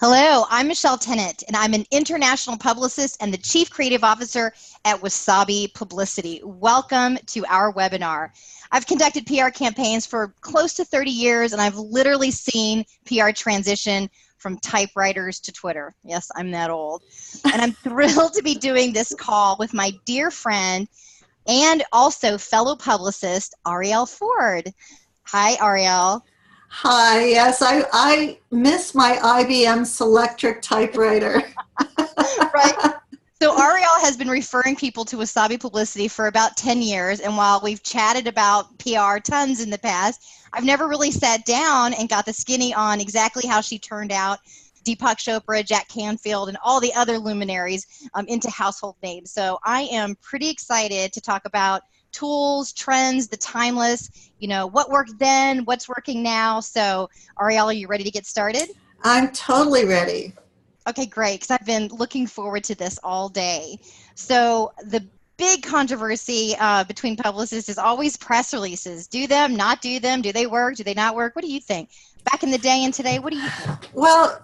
Hello, I'm Michelle Tennant, and I'm an international publicist and the Chief Creative Officer at Wasabi Publicity. Welcome to our webinar. I've conducted PR campaigns for close to 30 years, and I've literally seen PR transition from typewriters to Twitter. Yes, I'm that old. And I'm thrilled to be doing this call with my dear friend and also fellow publicist, Arielle Ford. Hi, Arielle. Hi, yes, I miss my IBM Selectric typewriter. Right. So Arielle has been referring people to Wasabi Publicity for about 10 years, and while we've chatted about PR tons in the past, I've never really sat down and got the skinny on exactly how she turned out Deepak Chopra, Jack Canfield, and all the other luminaries into household names. So I am pretty excited to talk about tools, trends, the timeless, what worked then, what's working now. So Arielle, are you ready to get started? I'm totally ready. Okay, great, because I've been looking forward to this all day. So the big controversy between publicists is always press releases. Do them, not do them? Do they work? Do they not work? What do you think? Back in the day and today, what do you think? Well,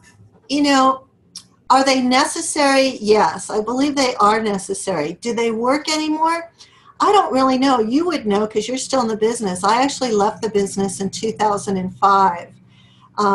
are they necessary? Yes, I believe they are necessary. Do they work anymore? I don't really know. You would know because you're still in the business. I actually left the business in 2005.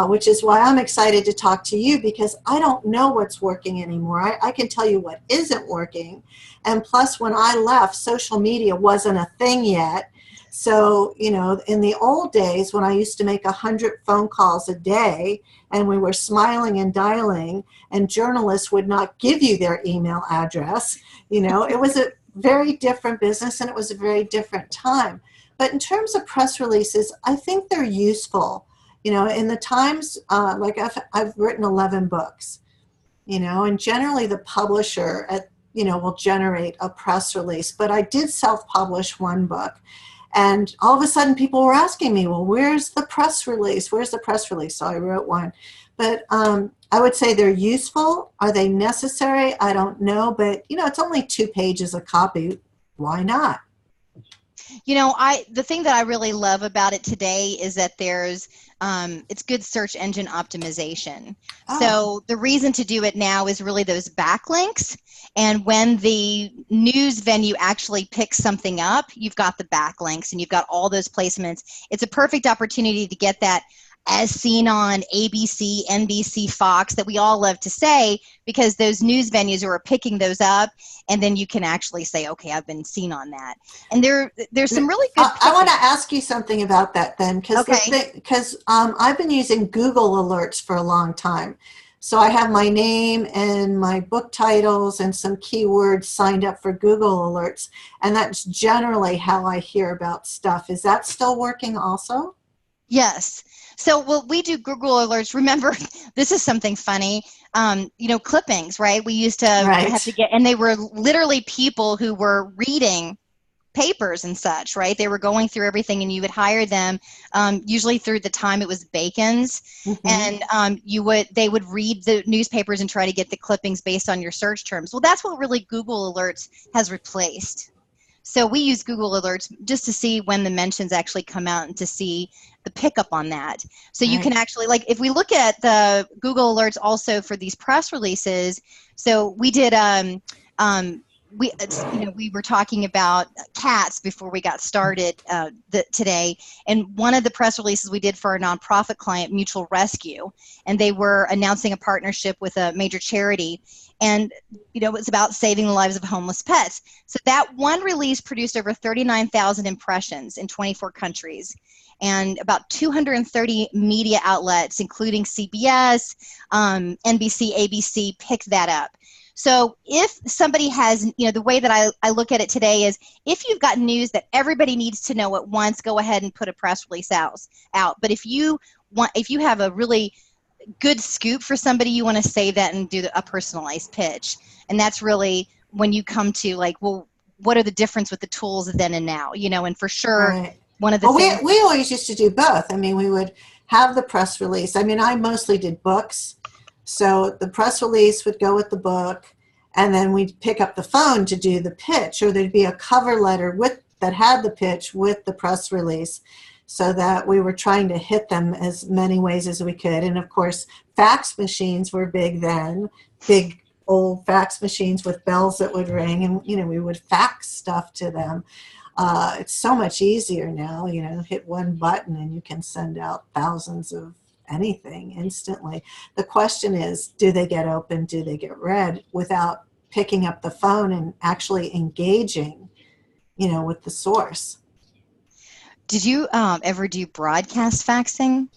Which is why I'm excited to talk to you, because I don't know what's working anymore. I can tell you what isn't working. And plus, when I left, social media wasn't a thing yet. So, in the old days when I used to make 100 phone calls a day and we were smiling and dialing and journalists would not give you their email address, it was a very different business and it was a very different time. But in terms of press releases, I think they're useful. In the times, like I've written 11 books, and generally the publisher will generate a press release. But I did self-publish one book, and all of a sudden people were asking me, well, where's the press release? Where's the press release? So I wrote one. But I would say they're useful. Are they necessary? I don't know. But, it's only 2 pages a copy. Why not? The thing that I really love about it today is that there's it's good search engine optimization. Oh. So the reason to do it now is really those backlinks. And when the news venue actually picks something up, you've got the backlinks and you've got all those placements. It's a perfect opportunity to get that as seen on ABC, NBC, Fox, that we all love to say, because those news venues are picking those up, and then you can actually say, okay, I've been seen on that. And there's some really good I want to ask you something about that then, because I've been using Google Alerts for a long time. So I have my name and my book titles and some keywords signed up for Google Alerts, and that's generally how I hear about stuff. Is that still working also? Yes. So, we do Google Alerts. Remember, this is something funny. Clippings, right? We used to have to get, and they were literally people who were reading papers and such, right? They were going through everything, and you would hire them, usually through the time it was Bacon's, and they would read the newspapers and try to get the clippings based on your search terms. Well, that's what really Google Alerts has replaced. So we use Google Alerts just to see when the mentions actually come out and to see the pickup on that. So you can actually, like, if we look at the Google Alerts also for these press releases, so we did, we were talking about cats before we got started today, and one of the press releases we did for our nonprofit client, Mutual Rescue, and they were announcing a partnership with a major charity, and it was about saving the lives of homeless pets. So that one release produced over 39,000 impressions in 24 countries, and about 230 media outlets, including CBS, NBC, ABC, picked that up. So if somebody has, the way that I look at it today is, if you've got news that everybody needs to know at once, go ahead and put a press release out. But if you have a really good scoop for somebody, you want to save that and do a personalized pitch. And that's really when you come to, like, well, what are the difference with the tools then and now? And for sure, one of the things we always used to do both. I mean, we would have the press release. I mean, I mostly did books. So the press release would go with the book, and then we'd pick up the phone to do the pitch, or there'd be a cover letter that had the pitch with the press release. so that we were trying to hit them as many ways as we could. And of course, fax machines were big then, big old fax machines with bells that would ring, and we would fax stuff to them. It's so much easier now, hit one button and you can send out thousands of anything instantly. The question is, do they get open, do they get read without picking up the phone and actually engaging, with the source? Did you ever do broadcast faxing?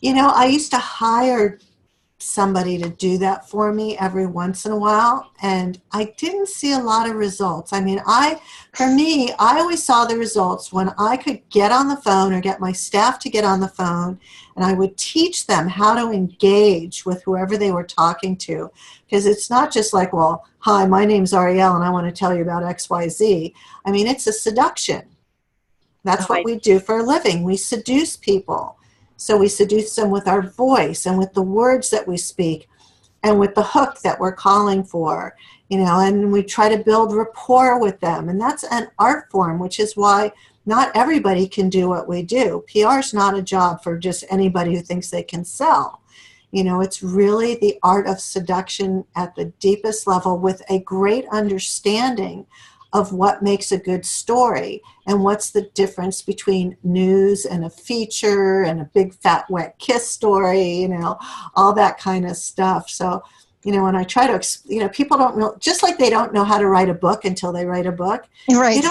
I used to hire somebody to do that for me every once in a while, and I didn't see a lot of results. I mean, for me, I always saw the results when I could get on the phone or get my staff to get on the phone, and I would teach them how to engage with whoever they were talking to. Because it's not just like, well, hi, my name's Arielle and I want to tell you about XYZ. I mean, it's a seduction. That's what we do for a living. We seduce people. So we seduce them with our voice and with the words that we speak and with the hook that we're calling for, and we try to build rapport with them. And that's an art form, which is why not everybody can do what we do. PR is not a job for just anybody who thinks they can sell. It's really the art of seduction at the deepest level with a great understanding of what makes a good story and what's the difference between news and a feature and a big fat wet kiss story, all that kind of stuff. So, when I try to, people don't know, just like they don't know how to write a book until they write a book. Right.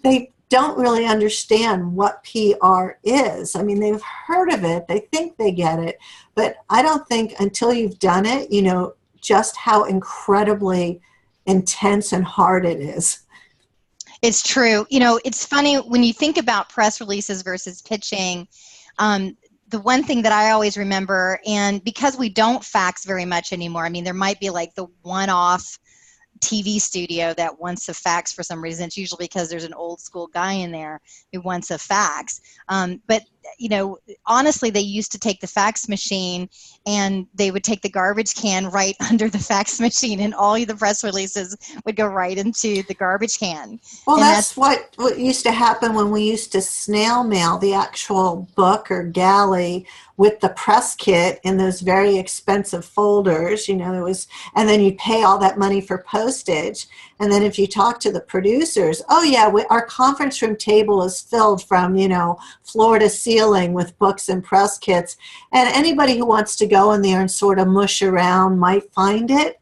They don't really understand what PR is. I mean, they've heard of it. They think they get it. But I don't think until you've done it, just how incredibly intense and hard it is. It's true. It's funny when you think about press releases versus pitching. The one thing that I always remember, and because we don't fax very much anymore, I mean, there might be like the one-off TV studio that wants a fax for some reason. It's usually because there's an old school guy in there who wants a fax. But honestly, they used to take the fax machine and they would take the garbage can right under the fax machine, and all of the press releases would go right into the garbage can. Well, that's what used to happen when we used to snail mail the actual book or galley with the press kit in those very expensive folders. It was, and then you'd pay all that money for postage. And then if you talk to the producers, oh yeah, our conference room table is filled from, floor to ceiling with books and press kits. And anybody who wants to go in there and sort of mush around might find it.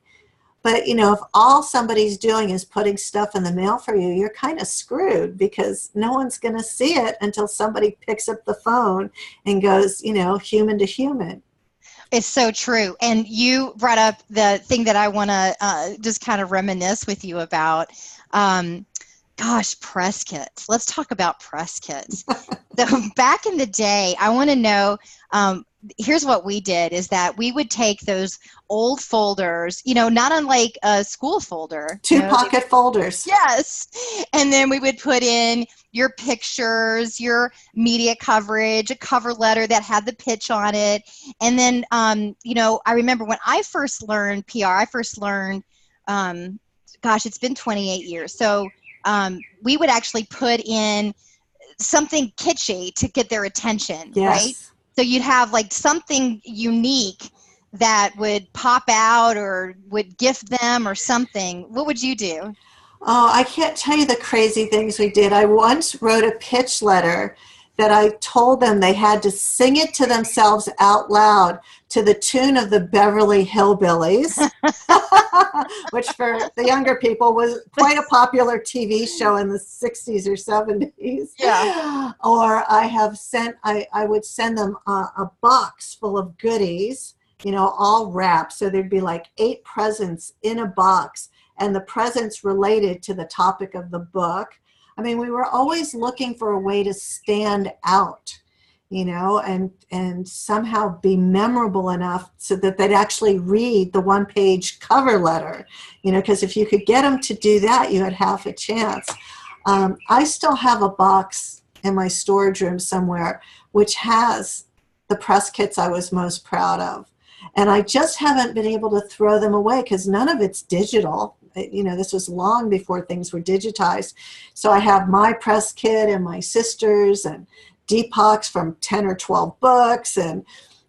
But, if all somebody's doing is putting stuff in the mail for you, you're kind of screwed, because no one's going to see it until somebody picks up the phone and goes, human to human. It's so true. And you brought up the thing that I want to just kind of reminisce with you about. Press kits. Let's talk about press kits. So back in the day, I want to know, here's what we did, is that we would take those old folders, not unlike a school folder. Two-pocket folders. Yes. And then we would put in your pictures, your media coverage, a cover letter that had the pitch on it. And then, I remember when I first learned PR, it's been 28 years. So we would actually put in something kitschy to get their attention, yes. Right? So you'd have like something unique that would pop out or would gift them or something. What would you do? Oh, I can't tell you the crazy things we did. I once wrote a pitch letter that I told them they had to sing it to themselves out loud to the tune of the Beverly Hillbillies, which for the younger people was quite a popular TV show in the 60s or 70s. Yeah. Or I would send them a box full of goodies, all wrapped. So there'd be like 8 presents in a box, and the presents related to the topic of the book. I mean, we were always looking for a way to stand out, and somehow be memorable enough so that they'd actually read the one-page cover letter, because if you could get them to do that, you had half a chance. I still have a box in my storage room somewhere which has the press kits I was most proud of. And I just haven't been able to throw them away because none of it's digital. This was long before things were digitized. So I have my press kit and my sister's and Deepak's from 10 or 12 books and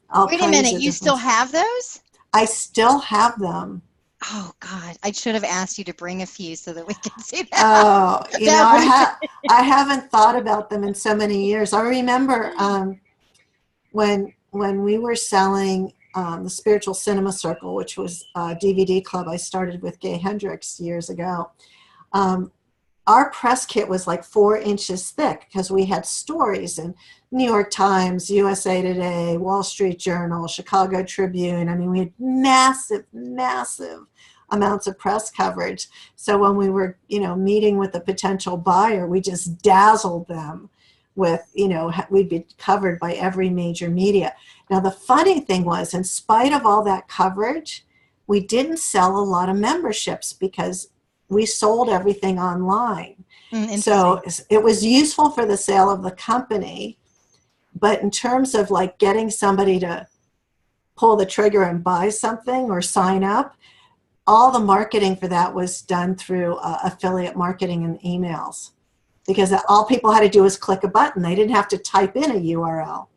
all Wait a kinds minute, of you still different. have those? I still have them. Oh God, I should have asked you to bring a few so that we can see that. Oh, you know, That would I haven't thought about them in so many years. I remember when we were selling the Spiritual Cinema Circle, which was a DVD club I started with Gay Hendricks years ago. Our press kit was like 4 inches thick because we had stories in New York Times, USA Today, Wall Street Journal, Chicago Tribune. I mean, we had massive, massive amounts of press coverage. So when we were, you know, meeting with a potential buyer, we just dazzled them with, you know, we'd be covered by every major media. Now, the funny thing was, in spite of all that coverage, we didn't sell a lot of memberships because we sold everything online. So it was useful for the sale of the company, but in terms of like getting somebody to pull the trigger and buy something or sign up, all the marketing for that was done through affiliate marketing and emails, because all people had to do was click a button. They didn't have to type in a URL.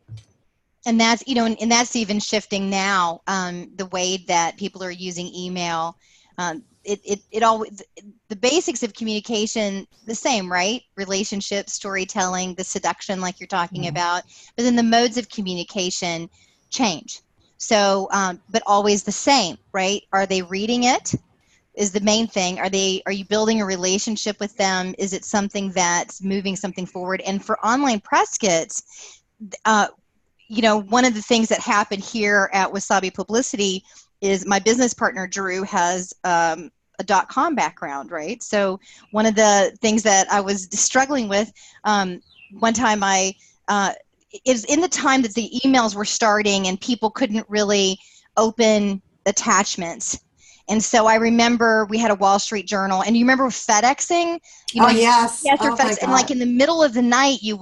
And that's, you know, and that's even shifting now, the way that people are using email. It always, the basics of communication, the same, right? Relationships, storytelling, the seduction, like you're talking about, but then the modes of communication change. So, but always the same, right? Are they reading it? Is the main thing. Are you building a relationship with them? Is it something that's moving something forward? And for online press kits, you know, one of the things that happened here at Wasabi Publicity is my business partner, Drew, has a .com background, right? So one of the things that I was struggling with, one time is in the time that the emails were starting and people couldn't really open attachments. And so I remember we had a Wall Street Journal, and you remember FedExing? You know, yes. Yes, Oh, my God. and like in the middle of the night, you're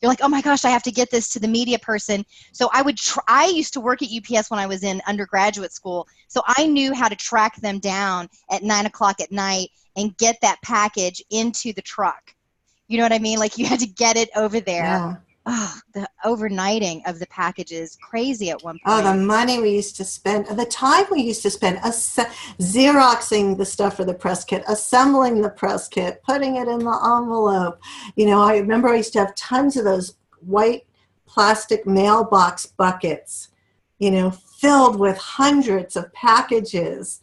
like, oh my gosh, I have to get this to the media person. So I used to work at UPS when I was in undergraduate school. So I knew how to track them down at 9 o'clock at night and get that package into the truck. You know what I mean? Like you had to get it over there. Yeah. Oh, the overnighting of the packages, crazy at one point. Oh, the money we used to spend, the time we used to spend Xeroxing the stuff for the press kit, assembling the press kit, putting it in the envelope. You know, I remember I used to have tons of those white plastic mailbox buckets, you know, filled with hundreds of packages.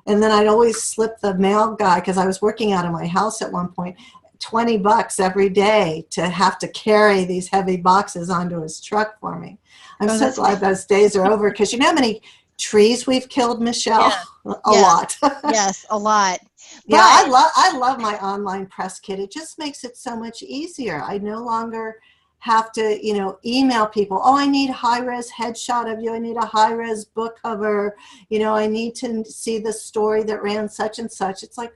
And then I'd always slip the mail guy, because I was working out of my house at one point, $20 every day to have to carry these heavy boxes onto his truck for me. I'm so glad those days are over, because you know how many trees we've killed, Michelle? Yeah. A lot. Yes, a lot. Yeah, I love my online press kit. It just makes it so much easier. I no longer have to, you know, email people. Oh, I need a high-res headshot of you. I need a high-res book cover. You know, I need to see the story that ran such and such. It's like,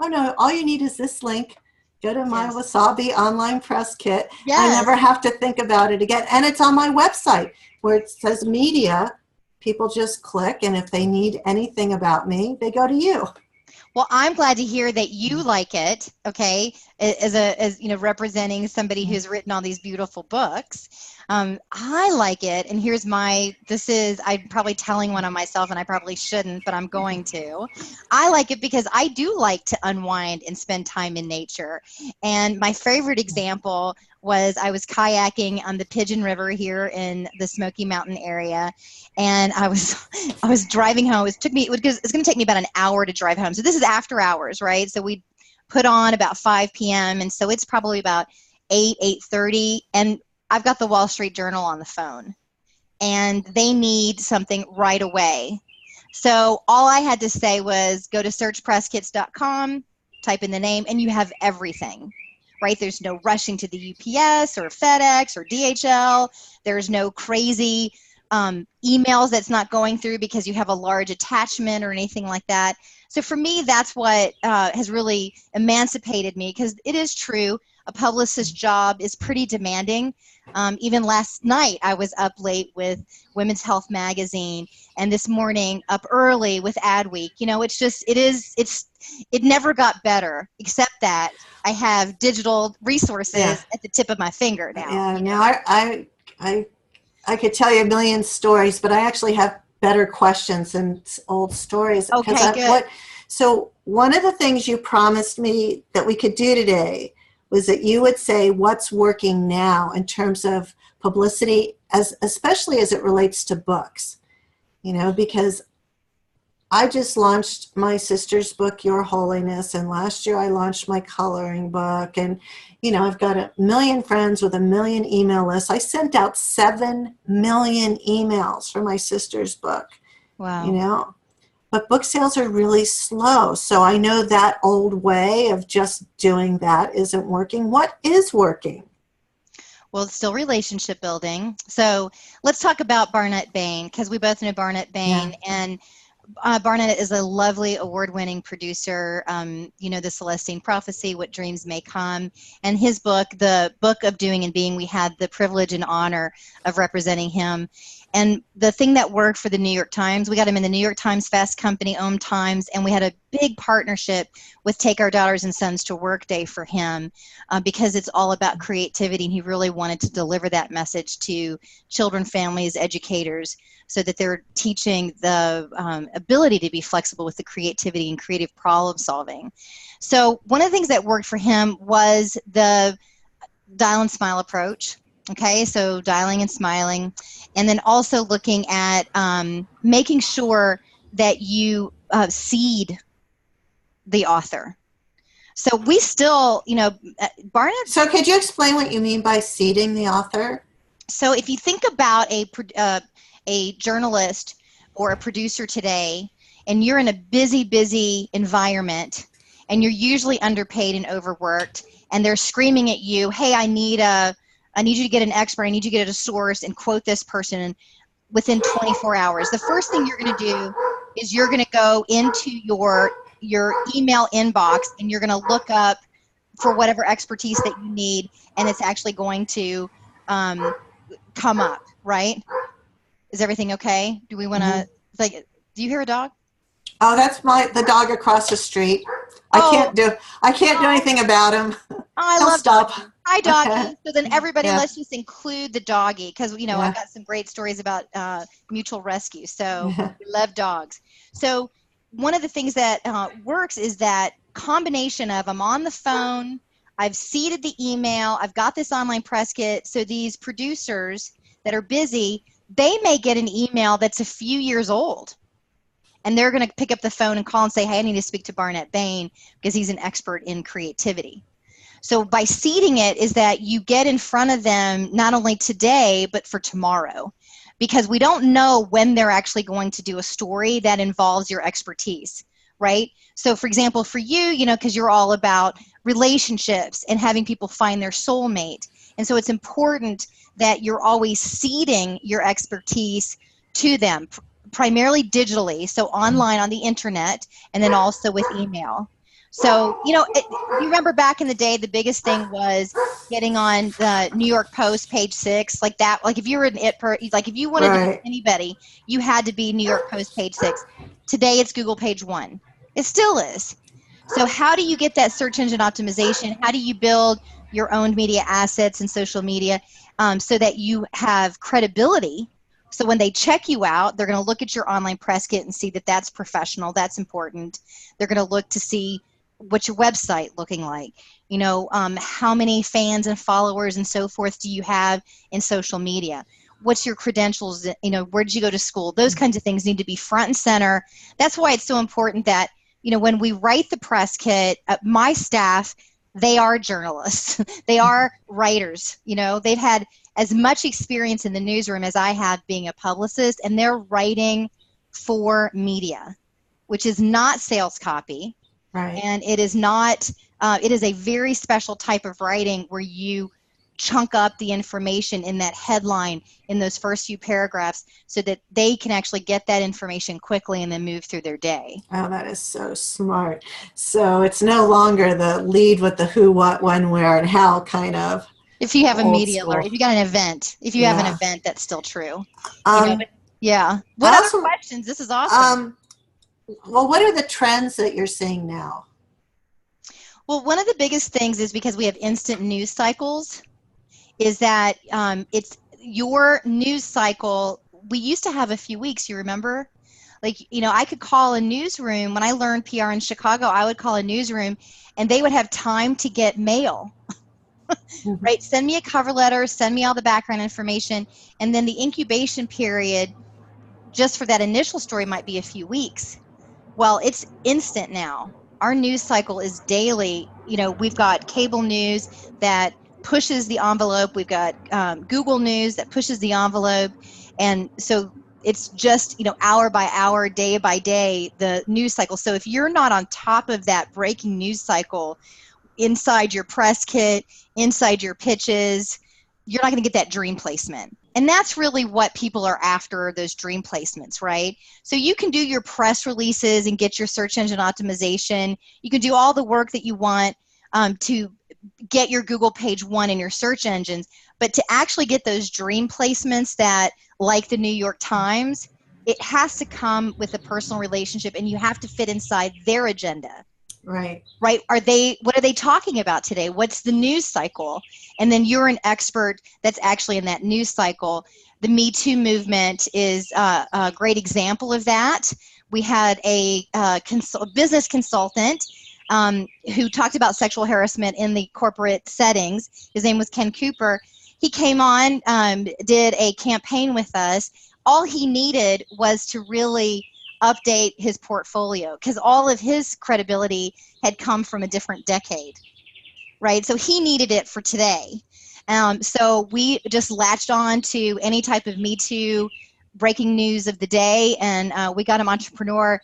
oh no, all you need is this link. Go to my Wasabi online press kit. Yes. I never have to think about it again. And it's on my website where it says media. People just click, and if they need anything about me, they go to you. Well, I'm glad to hear that you like it, okay, as you know, representing somebody who's written all these beautiful books. I like it, and here's I'm probably telling one on myself, and I probably shouldn't, but I'm going to. I like it because I do like to unwind and spend time in nature. And my favorite example was I was kayaking on the Pigeon River here in the Smoky Mountain area, and I was driving home. It's going to take me about an hour to drive home. So this is after hours, right? So we put on about 5 p.m. and so it's probably about 8:30, and I've got the Wall Street Journal on the phone, and they need something right away. So all I had to say was go to searchpresskits.com, type in the name, and you have everything. Right? There's no rushing to the UPS or FedEx or DHL. There's no crazy emails that's not going through because you have a large attachment or anything like that. So for me, that's what has really emancipated me, because it is true, a publicist's job is pretty demanding. Even last night, I was up late with Women's Health Magazine, and this morning up early with Adweek. You know, it never got better, except that I have digital resources at the tip of my finger now. Yeah, now I could tell you a million stories, but I actually have better questions than old stories. Okay, good. So one of the things you promised me that we could do today was that you would say what's working now in terms of publicity, especially as it relates to books, you know, because I just launched my sister's book, Your Holiness, and last year I launched my coloring book. And, you know, I've got 1 million friends with 1 million email lists. I sent out 7 million emails for my sister's book. Wow. You know, but book sales are really slow. So I know that old way of just doing that isn't working. What is working? Well, it's still relationship building. So let's talk about Barnett Bain, because we both know Barnett Bain. Yeah. And Barnett is a lovely award-winning producer. You know, The Celestine Prophecy, What Dreams May Come, and his book, The Book of Doing and Being, we had the privilege and honor of representing him. And the thing that worked for the New York Times, we got him in the New York Times Fast Company, Times, and we had a big partnership with Take Our Daughters and Sons to Work Day for him because it's all about creativity, and he really wanted to deliver that message to children, families, educators, so that they're teaching the ability to be flexible with the creativity and creative problem solving. So one of the things that worked for him was the dial and smile approach. Okay, so dialing and smiling, and then also looking at making sure that you seed the author. So we still, you know, Barnett. So could you explain what you mean by seeding the author? So if you think about a journalist or a producer today, and you're in a busy environment, and you're usually underpaid and overworked, and they're screaming at you, hey, I need you to get an expert, I need you to get a source and quote this person within 24 hours. The first thing you're going to do is you're going to go into your email inbox, and you're going to look up for whatever expertise that you need, and it's actually going to come up, right? Is everything okay? Do we want to, like, do you hear a dog? Oh, that's the dog across the street. I can't do anything about him. Oh, I love stop. Doggy. Hi, doggy. So then everybody, let's just include the doggy, because, you know, I've got some great stories about mutual rescue. So we love dogs. So one of the things that works is that combination of I'm on the phone, I've seeded the email, I've got this online press kit. So these producers that are busy, they may get an email that's a few years old, and they're going to pick up the phone and call and say, hey, I need to speak to Barnett Bain because he's an expert in creativity. So by seeding it is that you get in front of them not only today, but for tomorrow, because we don't know when they're actually going to do a story that involves your expertise, right? So for example, for you, you know, because you're all about relationships and having people find their soulmate. And so it's important that you're always seeding your expertise to them, primarily digitally, so online on the internet, and then also with email. So, you know, you remember back in the day, the biggest thing was getting on the New York Post page 6, like that. Like if you were like if you wanted to be anybody, you had to be New York Post page 6. Today it's Google page 1. It still is. So how do you get that search engine optimization? How do you build your own media assets and social media so that you have credibility? So when they check you out, they're going to look at your online press kit and see that that's professional, that's important. They're going to look to see what's your website looking like, you know, how many fans and followers and so forth do you have in social media? What's your credentials? You know, where did you go to school? Those kinds of things need to be front and center. That's why it's so important that, you know, when we write the press kit, my staff, they are journalists. They are writers. You know, they've had as much experience in the newsroom as I have being a publicist, and they're writing for media, which is not sales copy. Right. And it is not, it is a very special type of writing where you chunk up the information in that headline in those first few paragraphs so that they can actually get that information quickly and then move through their day. Oh, that is so smart. So it's no longer the lead with the who, what, when, where, and how kind of. If you have a Old media alert, school. if you got an event, if you have an event, that's still true. But yeah. What other questions? This is awesome. Well, what are the trends that you're seeing now? Well, one of the biggest things is because we have instant news cycles, is that it's your news cycle. We used to have a few weeks, you remember? Like, I could call a newsroom. When I learned PR in Chicago, I would call a newsroom and they would have time to get mail. Right? Send me a cover letter, send me all the background information, and then the incubation period just for that initial story might be a few weeks. Well, it's instant now. Our news cycle is daily. We've got cable news that pushes the envelope. We've got Google News that pushes the envelope. And so it's just, hour by hour, day by day, the news cycle. So if you're not on top of that breaking news cycle inside your press kit, inside your pitches, you're not going to get that dream placement. And that's really what people are after, those dream placements, right? So you can do your press releases and get your search engine optimization. You can do all the work that you want to get your Google page one in your search engines. But to actually get those dream placements that, like the New York Times, it has to come with a personal relationship, and you have to fit inside their agenda. Right. Right? What are they talking about today? What's the news cycle? And then you're an expert that's actually in that news cycle. The Me Too movement is a great example of that. We had a business consultant who talked about sexual harassment in the corporate settings. His name was Ken Cooper. He came on, did a campaign with us. All he needed was to really update his portfolio, because all of his credibility had come from a different decade, right? So he needed it for today. So we just latched on to any type of Me Too breaking news of the day, and we got him entrepreneur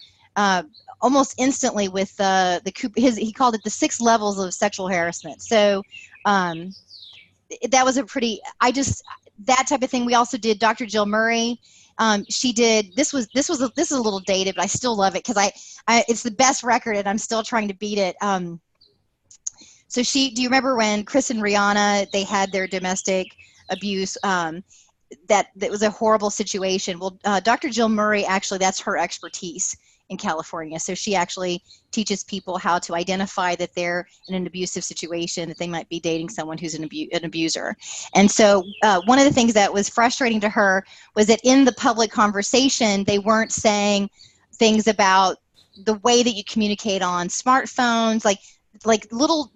almost instantly with he called it the 6 levels of sexual harassment. So that was that type of thing. We also did Dr. Jill Murray. She did, this is a little dated, but I still love it because it's the best record and I'm still trying to beat it. So do you remember when Chris and Rihanna, they had their domestic abuse, that was a horrible situation. Well, Dr. Jill Murray, actually, that's her expertise in California. So she actually teaches people how to identify that they're in an abusive situation, that they might be dating someone who's an abuser. And so one of the things that was frustrating to her was that in the public conversation, they weren't saying things about the way that you communicate on smartphones, like little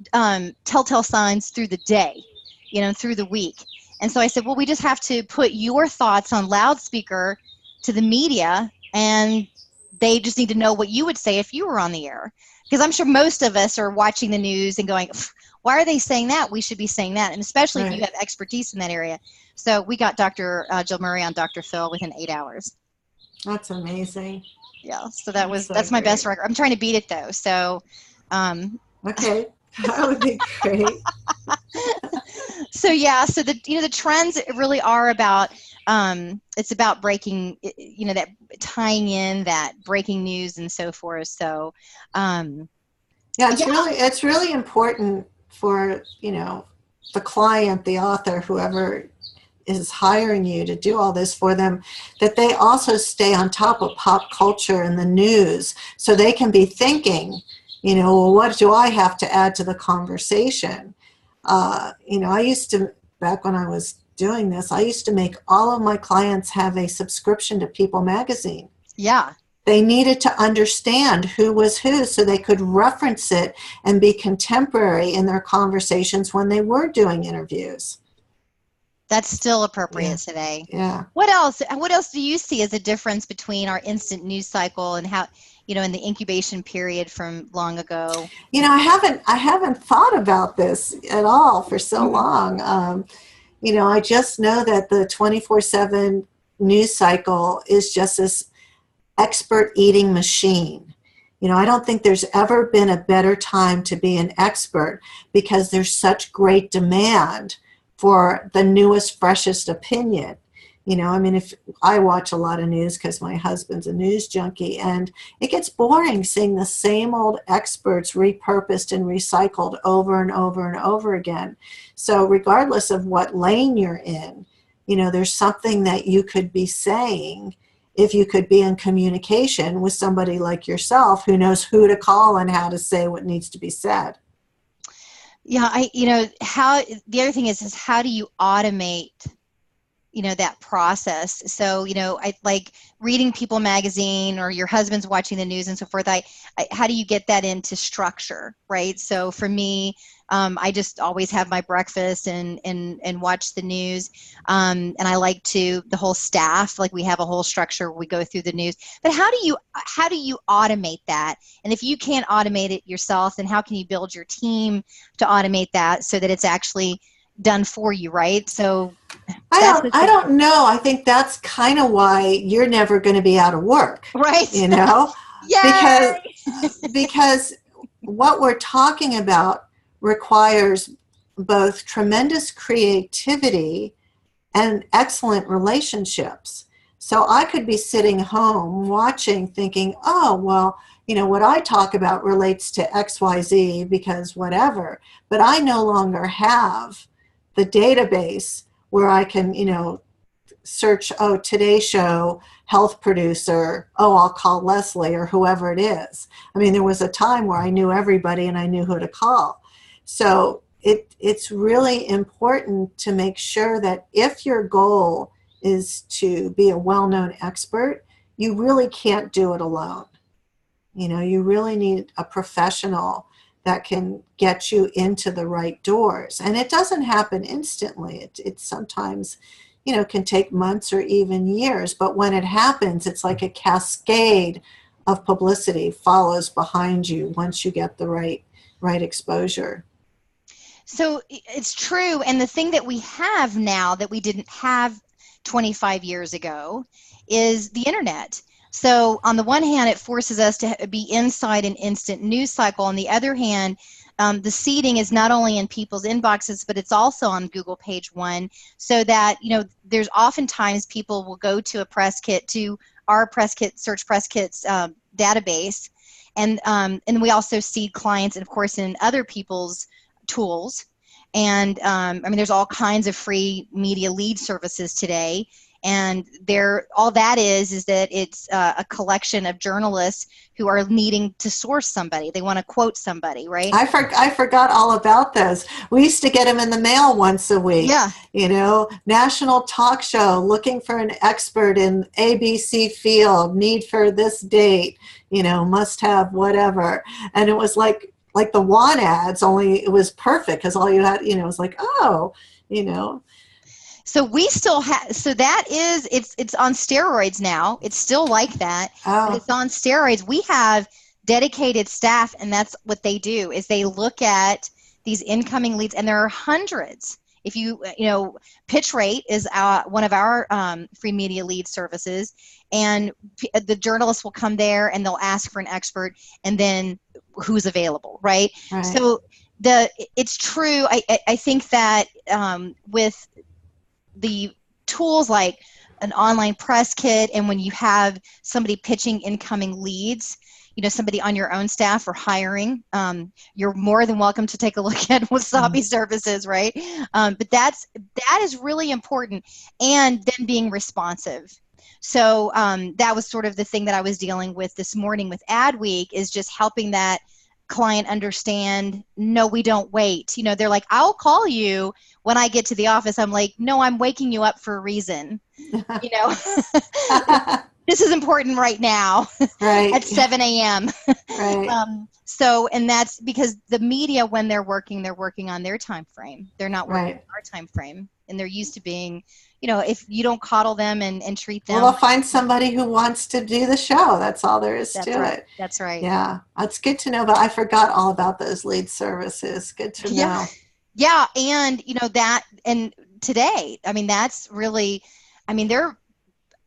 telltale signs through the day, through the week. And so I said, well, we just have to put your thoughts on loudspeaker to the media, and they just need to know what you would say if you were on the air. Because I'm sure most of us are watching the news and going, why are they saying that? We should be saying that. And especially if you have expertise in that area. So we got Dr. Jill Murray on Dr. Phil within 8 hours. That's amazing. Yeah, so that's my best record. I'm trying to beat it though. So okay, that would be great. So the trends really are about it's about breaking, that tying in that breaking news and so forth. So it's really important for the client, the author, whoever is hiring you to do all this for them, that they also stay on top of pop culture and the news, so they can be thinking, well, what do I have to add to the conversation? I used to, back when I was doing this, I used to make all of my clients have a subscription to People magazine. Yeah. They needed to understand who was who so they could reference it and be contemporary in their conversations when they were doing interviews. That's still appropriate today. Yeah. What else do you see as a difference between our instant news cycle and how, in the incubation period from long ago? I haven't thought about this at all for so long. I just know that the 24/7 news cycle is just this expert eating machine. I don't think there's ever been a better time to be an expert, because there's such great demand for the newest, freshest opinion. You know, I mean, if I watch a lot of news because my husband's a news junkie, and it gets boring seeing the same old experts repurposed and recycled over and over and over again. So regardless of what lane you're in, you know, there's something that you could be saying if you could be in communication with somebody like yourself who knows who to call and how to say what needs to be said. Yeah, the other thing is how do you automate, that process? So, I like reading People magazine, or your husband's watching the news and so forth. How do you get that into structure, right? So for me, I just always have my breakfast and watch the news. And I like the whole staff, like we have a whole structure where we go through the news. But how do you automate that? And if you can't automate it yourself, then how can you build your team to automate that so that it's actually done for you, right? So I don't know. I think that's kind of why you're never going to be out of work. Right. You know? Yay! because what we're talking about requires both tremendous creativity and excellent relationships. So I could be sitting home watching, thinking, oh, well, what I talk about relates to XYZ because whatever, but I no longer have the database where I can, search, Today Show, health producer, I'll call Leslie or whoever it is. I mean, there was a time where I knew everybody and I knew who to call. So it's really important to make sure that if your goal is to be a well-known expert, you really can't do it alone. You really need a professional that can get you into the right doors. And it doesn't happen instantly. It sometimes, can take months or even years. But when it happens, it's like a cascade of publicity follows behind you once you get the right exposure. So it's true. And the thing that we have now that we didn't have 25 years ago is the internet. So on the one hand, it forces us to be inside an instant news cycle. On the other hand, the seeding is not only in people's inboxes, but it's also on Google page one, so that, there's oftentimes people will go to a press kit, to our press kit, Search Press Kits database. And we also seed clients, and of course, in other people's tools. And there's all kinds of free media lead services today. And all that is that it's a collection of journalists who are needing to source somebody. They want to quote somebody, right? I forgot all about those. We used to get them in the mail once a week. Yeah. National talk show, looking for an expert in ABC field, need for this date, must have whatever. And it was like the want ads, only it was perfect because all you had, it was like, So we still have, so that is, it's on steroids now. It's still like that, but it's on steroids. We have dedicated staff, and that's what they do, is they look at these incoming leads, and there are hundreds. If Pitch Rate is one of our free media lead services, and the journalists will come there and they'll ask for an expert, and then who's available, right? So it's true. I think that with the tools like an online press kit, and when you have somebody pitching incoming leads, somebody on your own staff or hiring, you're more than welcome to take a look at Wasabi services, right? But that is really important, and then being responsive. So that was sort of the thing that I was dealing with this morning with Adweek, is just helping that client understand, no, we don't wait. They're like, I'll call you when I get to the office. I'm like, no, I'm waking you up for a reason. This is important right now, right? At 7 a.m. Right. And that's because the media, when they're working on their time frame. They're not working on our time frame, and they're used to being, if you don't coddle them and treat them. Well, they'll find somebody who wants to do the show. That's all there is to it. That's right. Yeah, it's good to know, but I forgot all about those lead services. Good to know. Yeah, and that, and today, that's really,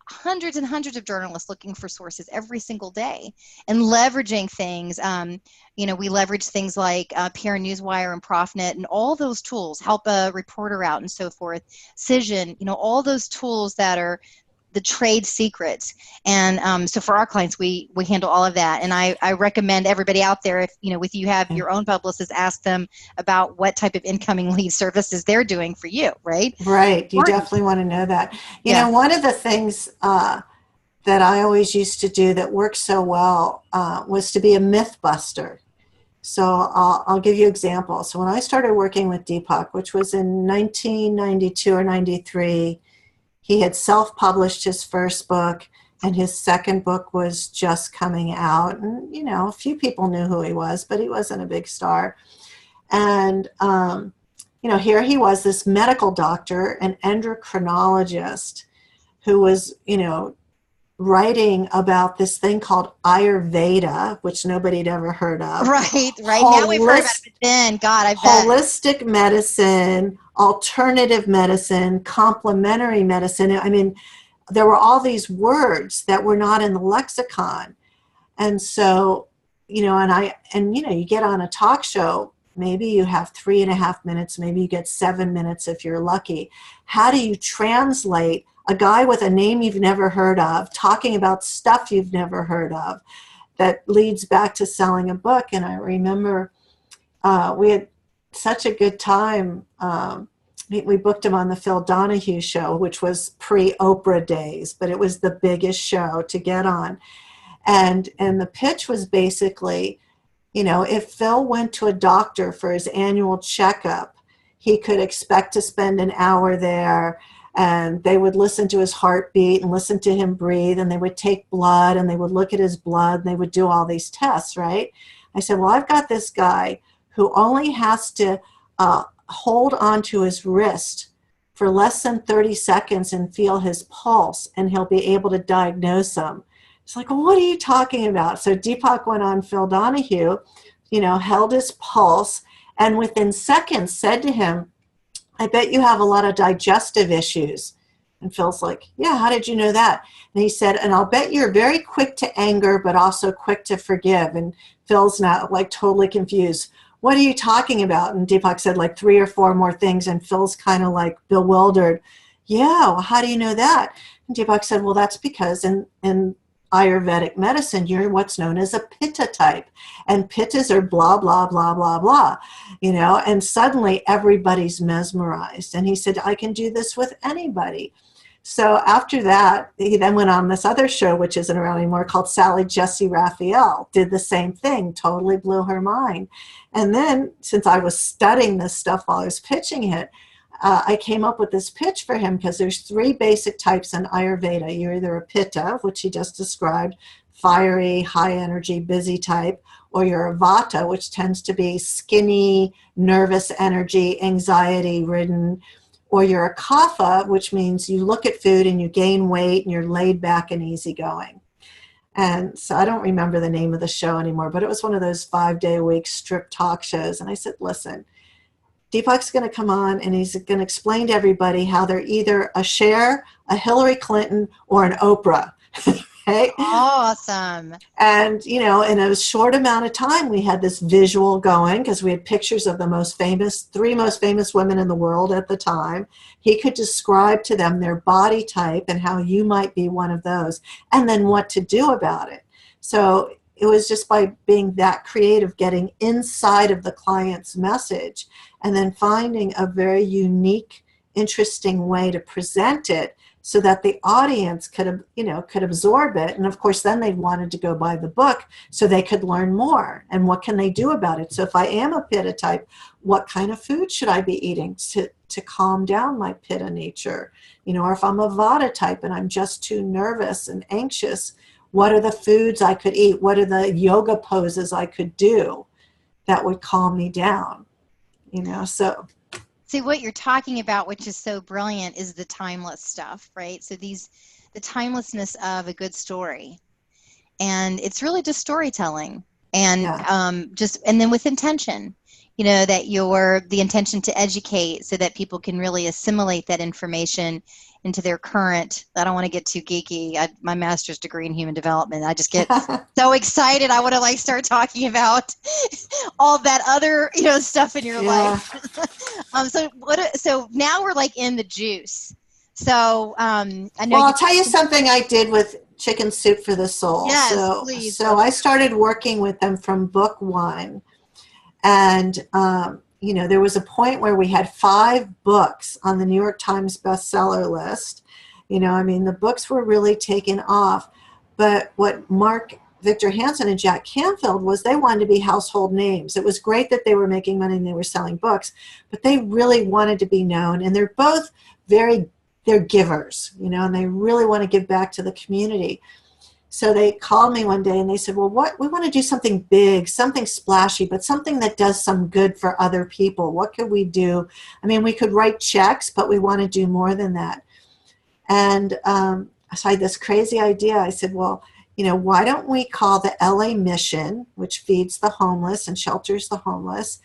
hundreds and hundreds of journalists looking for sources every single day and leveraging things. We leverage things like PR Newswire and ProfNet and all those tools, Help a Reporter Out and so forth, Cision, all those tools that are the trade secrets. And so for our clients, we handle all of that. And I recommend everybody out there, if with you have your own publicist, ask them about what type of incoming lead services they're doing for you, right? Right. You definitely want to know that. You know, one of the things that I always used to do that worked so well was to be a myth buster. So I'll give you examples. So when I started working with Deepak, which was in 1992 or 93, he had self-published his first book, and his second book was just coming out. And, a few people knew who he was, but he wasn't a big star. And, here he was, this medical doctor, an endocrinologist who was, writing about this thing called Ayurveda, which nobody had ever heard of. Right. Now we've heard about it, but then, God, I bet. Holistic medicine, alternative medicine, complementary medicine. I mean, there were all these words that were not in the lexicon. And so, you get on a talk show, maybe you have 3.5 minutes, maybe you get 7 minutes if you're lucky. How do you translate a guy with a name you've never heard of talking about stuff you've never heard of that leads back to selling a book? And I remember we had such a good time. We booked him on the Phil Donahue show, which was pre-Oprah days, but it was the biggest show to get on. And the pitch was basically, if Phil went to a doctor for his annual checkup, he could expect to spend an hour there, and they would listen to his heartbeat and listen to him breathe, and they would take blood and they would look at his blood and they would do all these tests, right? I said, well, I've got this guy who only has to hold onto his wrist for less than 30 seconds and feel his pulse, and he'll be able to diagnose him. It's like, well, what are you talking about? So Deepak went on Phil Donahue, held his pulse, and within seconds said to him, I bet you have a lot of digestive issues. And Phil's like, yeah, how did you know that? And he said, and I'll bet you're very quick to anger, but also quick to forgive. And Phil's now totally confused. What are you talking about? And Deepak said 3 or 4 more things, and Phil's kind of bewildered. Yeah, well, how do you know that? And Deepak said, well, that's because in Ayurvedic medicine, you're what's known as a pitta type, and pittas are blah, blah, blah, blah, blah, and suddenly everybody's mesmerized. And he said, I can do this with anybody. So after that, he then went on this other show, which isn't around anymore, called Sally Jesse Raphael, did the same thing, totally blew her mind. And then, since I was studying this stuff while I was pitching it, I came up with this pitch for him, because there's 3 basic types in Ayurveda. You're either a pitta, which he just described, fiery, high energy, busy type, or you're a vata, which tends to be skinny, nervous energy, anxiety ridden, or you're a kapha, which means you look at food and you gain weight and you're laid back and easygoing. And so I don't remember the name of the show anymore, but it was one of those 5-day-a-week strip talk shows. And I said, listen, Deepak's going to come on and he's going to explain to everybody how they're either a Cher, a Hillary Clinton, or an Oprah. Okay? Awesome. And, in a short amount of time, we had this visual going, because we had pictures of the 3 most famous women in the world at the time. He could describe to them their body type and how you might be one of those, and then what to do about it. So it was just by being that creative, getting inside of the client's message, and then finding a very unique, interesting way to present it so that the audience could absorb it. And of course, then they wanted to go buy the book so they could learn more. And what can they do about it? So if I am a pitta type, what kind of food should I be eating to calm down my pitta nature? Or if I'm a vata type and I'm just too nervous and anxious, what are the foods I could eat? What are the yoga poses I could do that would calm me down? So. See, what you're talking about, which is so brilliant, is the timeless stuff, right? So the timelessness of a good story. And it's really just storytelling, and and then with intention. that the intention to educate so that people can really assimilate that information into their current. I don't want to get too geeky. My master's degree in human development. I just get so excited. I want to start talking about all that other stuff in your life. So now we're in the juice. So I know. Well, I'll tell you something I did with Chicken Soup for the Soul. Yes, please. So I started working with them from book one. And, there was a point where we had 5 books on the New York Times bestseller list. The books were really taken off. But what Mark Victor Hansen and Jack Canfield was, they wanted to be household names. It was great that they were making money and they were selling books, but they really wanted to be known. And they're both they're givers, and they really want to give back to the community. So they called me one day and they said, well, we want to do something big, something splashy, but something that does some good for other people. What could we do? We could write checks, but we want to do more than that. And so I had this crazy idea. I said, well, why don't we call the LA Mission, which feeds the homeless and shelters the homeless,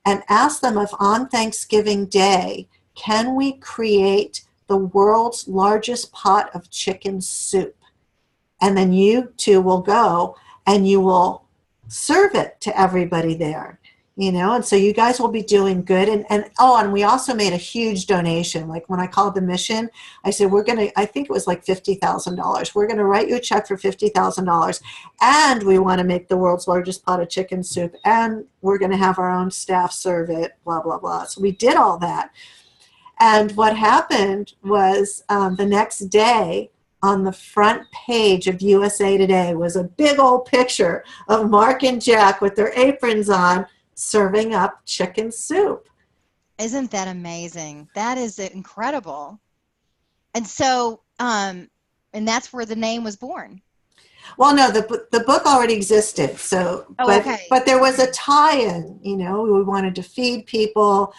and ask them if on Thanksgiving Day, can we create the world's largest pot of chicken soup? And then you two will go and you will serve it to everybody there, and so you guys will be doing good. And we also made a huge donation. Like when I called the mission, I said, I think it was $50,000. We're going to write you a check for $50,000. And we want to make the world's largest pot of chicken soup. And we're going to have our own staff serve it, blah, blah, blah. So we did all that. And what happened was the next day, on the front page of USA Today was a big old picture of Mark and Jack with their aprons on serving up chicken soup. Isn't that amazing? That is incredible. And so, and that's where the name was born. Well, no, the book already existed. So, but there was a tie-in, we wanted to feed people.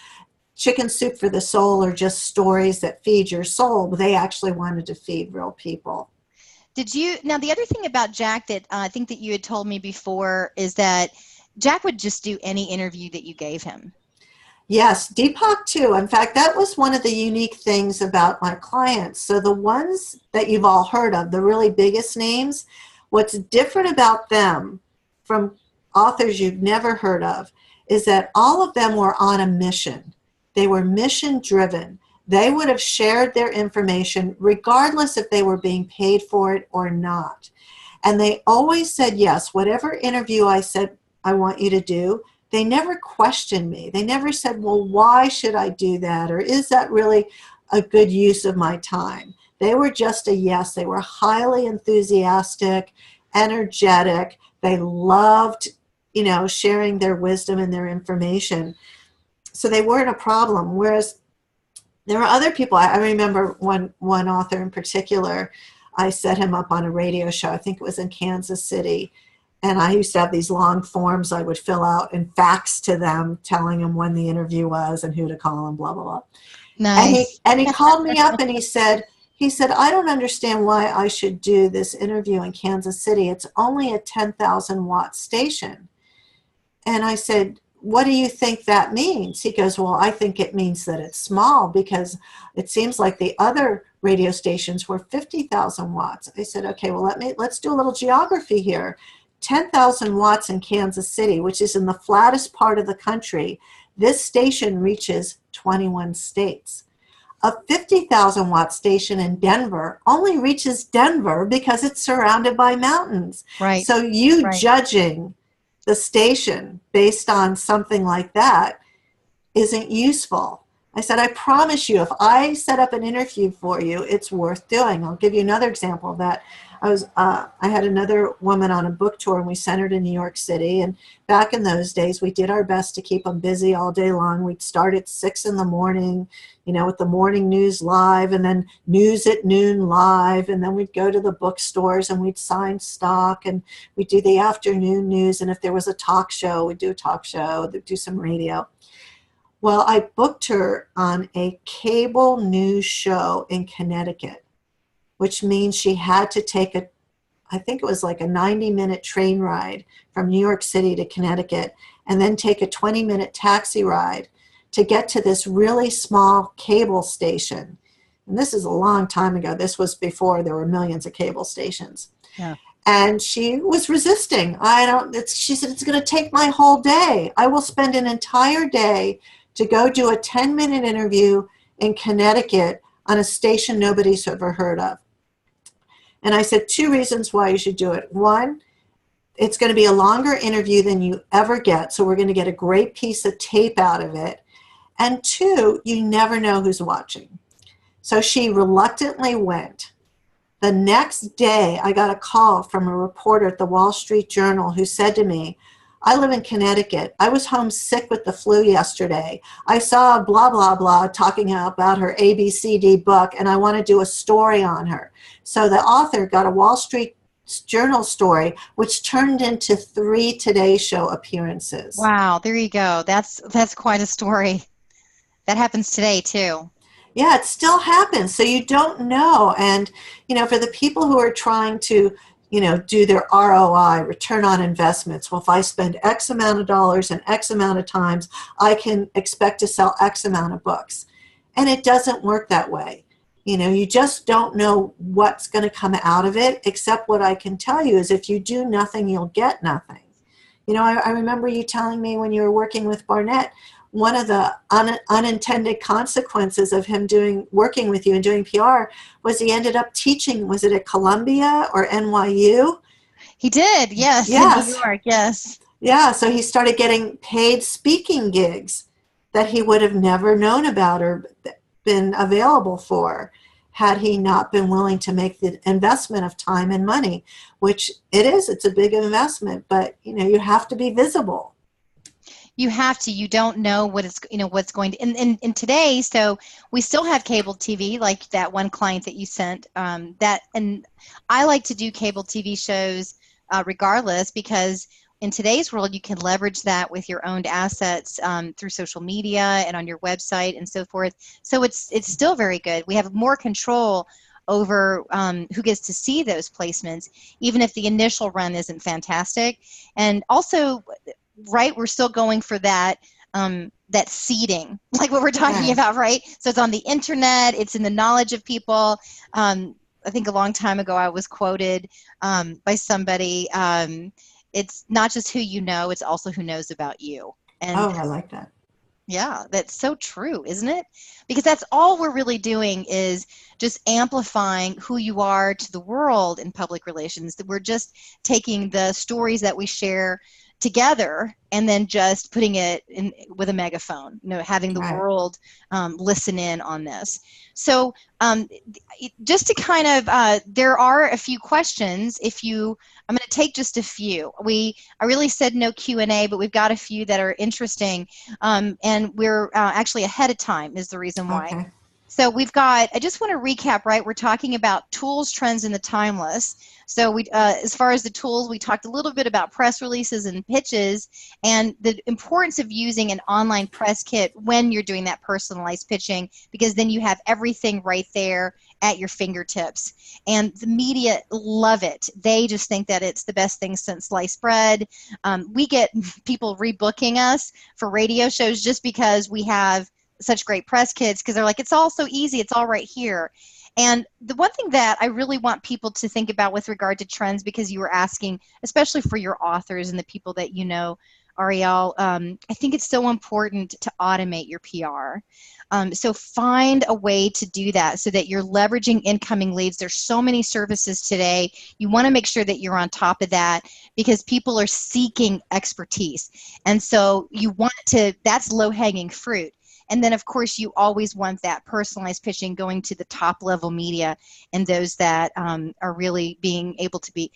Chicken Soup for the Soul are just stories that feed your soul, but they actually wanted to feed real people. Now the other thing about Jack that I think that you had told me before is that Jack would just do any interview that you gave him. Yes, Deepak too. In fact, that was one of the unique things about my clients. So the ones that you've all heard of, the really biggest names, what's different about them from authors you've never heard of is that all of them were on a mission. They were mission driven. They would have shared their information regardless if they were being paid for it or not. And they always said yes. Whatever interview I said I want you to do, they never questioned me. They never said, well, why should I do that? Or is that really a good use of my time? They were just a yes. They were highly enthusiastic, energetic. They loved, sharing their wisdom and their information. So they weren't a problem. Whereas there were other people. I remember one author in particular, I set him up on a radio show. I think it was in Kansas City. And I used to have these long forms I would fill out and fax to them, telling them when the interview was and who to call and blah, blah, blah. Nice. And he called me up and he said, I don't understand why I should do this interview in Kansas City. It's only a 10,000 watt station. And I said, what do you think that means? He goes, well, I think it means that it's small because it seems like the other radio stations were 50,000 watts. I said, okay, well, let's do a little geography here. 10,000 watts in Kansas City, which is in the flattest part of the country. This station reaches 21 states. A 50,000 watt station in Denver only reaches Denver because it's surrounded by mountains. Right. So judging the station based on something like that isn't useful. I said, I promise you, if I set up an interview for you, it's worth doing. I'll give you another example of that. I had another woman on a book tour, and we sent her to New York City. And back in those days, we did our best to keep them busy all day long. We'd start at 6 in the morning, with the morning news live, and then news at noon live. And then we'd go to the bookstores and we'd sign stock, and we'd do the afternoon news. And if there was a talk show, we'd do a talk show, we'd do some radio. Well, I booked her on a cable news show in Connecticut, which means she had to take I think it was like a 90-minute train ride from New York City to Connecticut, and then take a 20-minute taxi ride to get to this really small cable station. And this is a long time ago. This was before there were millions of cable stations. Yeah. And she was resisting. She said, it's going to take my whole day. I will spend an entire day to go do a 10-minute interview in Connecticut on a station nobody's ever heard of. And I said, 2 reasons why you should do it. 1, it's going to be a longer interview than you ever get, so we're going to get a great piece of tape out of it. And 2, you never know who's watching. So she reluctantly went. The next day, I got a call from a reporter at the Wall Street Journal who said to me, I live in Connecticut. I was home sick with the flu yesterday. I saw blah, blah, blah talking about her ABCD book, and I want to do a story on her. So the author got a Wall Street Journal story, which turned into 3 Today Show appearances. Wow, there you go. That's quite a story. That happens today, too. Yeah, it still happens. So you don't know. And, for the people who are trying to, do their ROI, return on investments, well, if I spend X amount of dollars and X amount of times, I can expect to sell X amount of books. And it doesn't work that way. You just don't know what's going to come out of it, except what I can tell you is if you do nothing, you'll get nothing. I remember you telling me when you were working with Barnett, one of the unintended consequences of him working with you and doing PR was he ended up teaching, was it at Columbia or NYU? He did, yes. In New York, yes. Yeah, so he started getting paid speaking gigs that he would have never known about or been available for had he not been willing to make the investment of time and money, which it's a big investment, but you have to be visible. You have to. You don't know what's going to. And today, so we still have cable TV, like that one client that you sent. And I like to do cable TV shows regardless, because in today's world, you can leverage that with your owned assets through social media and on your website and so forth. So it's still very good. We have more control over who gets to see those placements, even if the initial run isn't fantastic. And also, right, we're still going for that that seeding, like what we're talking about, right? So it's on the internet, it's in the knowledge of people. I think a long time ago I was quoted by somebody, it's not just who you know, it's also who knows about you. And I like that. Yeah, that's so true, isn't it? Because that's all we're really doing is just amplifying who you are to the world in public relations. That we're just taking the stories that we share together and then just putting it in with a megaphone, having the world listen in on this. So just to kind of, there are a few questions. I'm going to take just a few. I really said no Q&A, but we've got a few that are interesting, and we're actually ahead of time is the reason why. Okay. So I just want to recap, right? We're talking about tools, trends, and the timeless. So as far as the tools, we talked a little bit about press releases and pitches and the importance of using an online press kit when you're doing that personalized pitching, because then you have everything right there at your fingertips. And the media love it. They just think that it's the best thing since sliced bread. We get people rebooking us for radio shows just because we have such great press kits, because they're like, it's all so easy, it's all right here. And the one thing that I really want people to think about with regard to trends, because you were asking, especially for your authors and the people that you know, Arielle, I think it's so important to automate your PR. So find a way to do that so that you're leveraging incoming leads. There's so many services today. You want to make sure that you're on top of that, because people are seeking expertise. And so that's low-hanging fruit. And then, of course, you always want that personalized pitching going to the top level media and those that are really being able to be.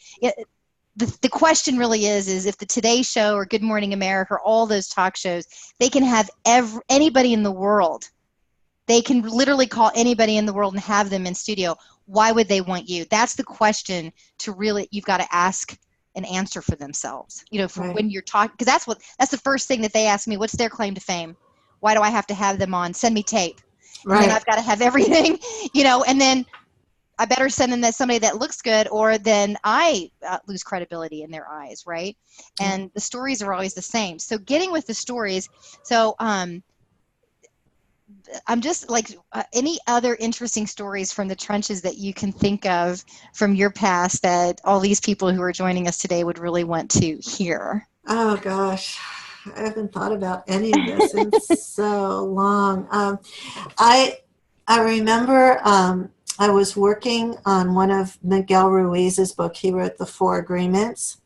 The question really is if the Today Show or Good Morning America or all those talk shows, they can have anybody in the world. They can literally call anybody in the world and have them in studio. Why would they want you? That's the question you've got to ask and answer for themselves. When you're talking, because that's the first thing that they ask me. What's their claim to fame? Why do I have to have them on? Send me tape. Right. And then I've got to have everything, and then I better send them somebody that looks good, or then I lose credibility in their eyes, right? And the stories are always the same. So getting with the stories. So I'm just like, any other interesting stories from the trenches that you can think of from your past that all these people who are joining us today would really want to hear? Oh gosh, I haven't thought about any of this in so long. I remember I was working on one of Miguel Ruiz's book. He wrote The Four Agreements.